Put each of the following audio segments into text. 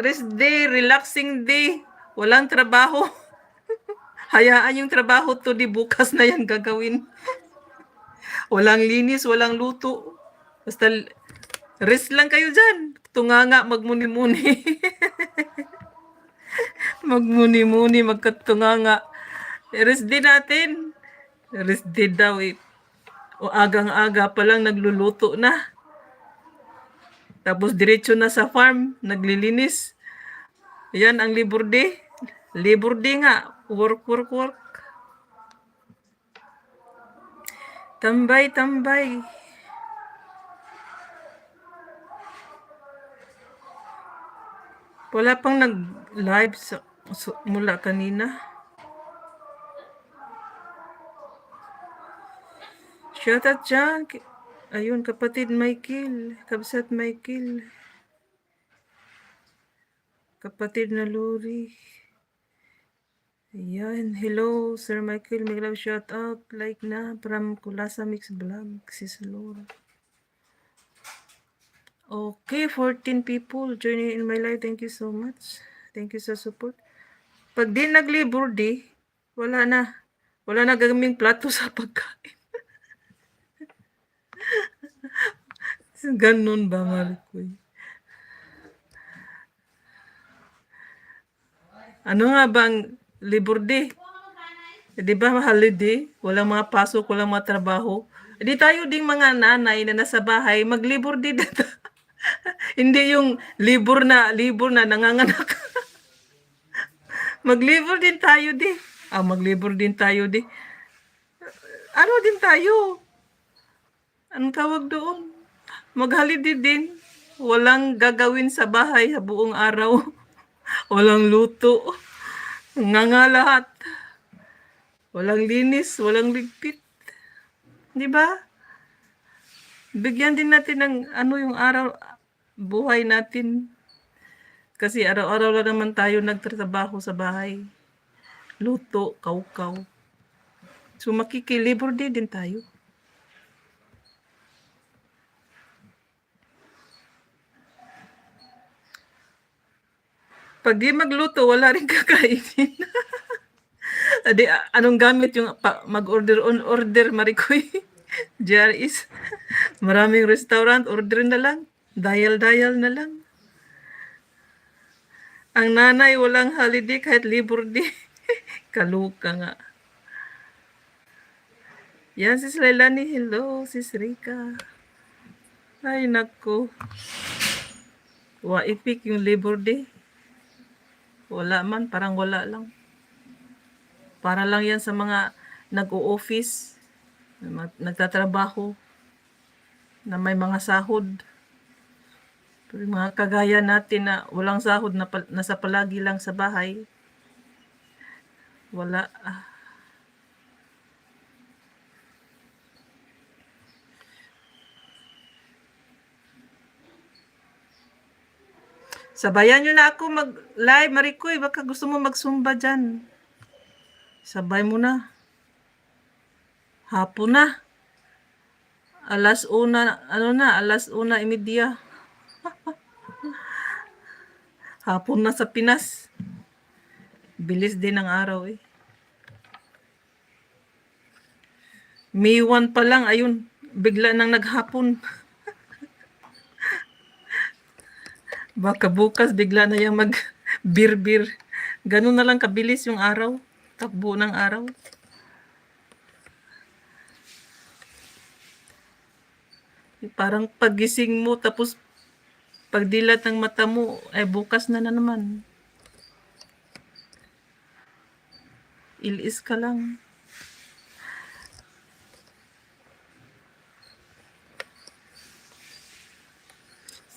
Rest day, relaxing day. Walang trabaho. Hayaan yung trabaho to di bukas na yan gagawin. Walang linis, walang luto. Basta rest lang kayo dyan. Tunganga, magmuni-muni. Magmuni-muni, magkatunganga. Rest day natin. Rest day daw eh. O agang-aga pa lang nagluluto na. Tapos diretso na sa farm, naglilinis. Yan ang Labor Day. Labor Day nga. Work, work, work. Tambay, tambay. Wala pang nag-live mula kanina. Shout out dyan. Ayun, kapatid Michael. Kabsat Michael. Kapatid na Luri. Ayan. Hello, Sir Michael. May love shout out. Like na. From Kulasa Mix Vlog. Sis Laura. Okay, 14 people joining in my live. Thank you so much. Thank you sa support. Pag di nag-Labor Day, wala na. Wala na gagaming plato sa pagkain. Ganun ba, Marikoy? Ano nga bang Labor Day? Di ba holiday? Walang mga pasok, walang mga trabaho. Di tayo ding mga nanay na nasa bahay, mag-Labor Day dito. Hindi yung libur na nanganganak. Mag-Labor din tayo di. Mag-Labor din tayo di. Ano din tayo? Anong tawag doon? Mag-holiday din. Walang gagawin sa bahay sa buong araw. Walang luto. Nganga lahat. Walang linis, walang ligpit. Di ba? Bigyan din natin ng yung araw, buhay natin. Kasi araw-araw lang naman tayo nagtatrabaho sa bahay. Luto, kaukaw. So makikilibor din tayo. Pag di magluto, wala rin kakainin. Adi, anong gamit yung mag-order on order, Marikoy? JRS. Maraming restaurant, order na lang. Dial na lang. Ang nanay walang holiday kahit Labor Day. Kaluka nga. Yan, sis Lailani. Hello, sis Rika. Ay, nako. Waipik yung Labor Day. Wala man, parang wala lang. Para lang yan sa mga nag-o-office, nagtatrabaho, na may mga sahod. Pero mga kagaya natin na walang sahod, nasa palagi lang sa bahay, wala. Sabayan nyo na ako mag-live, Marikoy. Baka gusto mo mag-zumba dyan. Sabay mo na. Hapon na. Alas 1:30. Hapon na sa Pinas. Bilis din ang araw eh. May 1 pa lang, ayun, bigla nang naghapon. Baka bukas bigla na yung mag-bir-bir. Ganun na lang kabilis yung araw. Takbo ng araw. Parang pagising mo, tapos pagdilat ng mata mo, ay bukas na naman. Ilis ka lang.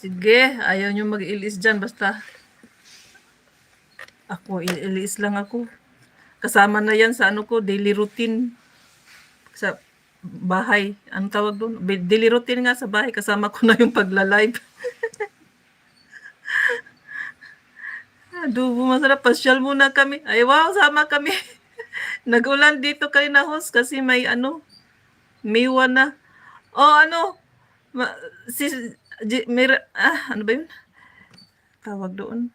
Sige, ayaw nyo mag-ilis dyan. Basta ako, ilis lang ako. Kasama na yan sa daily routine. Sa bahay. Anong tawag doon? Daily routine nga sa bahay. Kasama ko na yung pagla-live. Adubo, masarap. Pasyal muna kami. Ay, wow, sama kami. Nag-ulan dito kanina, host, kasi may May 1 na. Si ano ba yun? Tawag doon.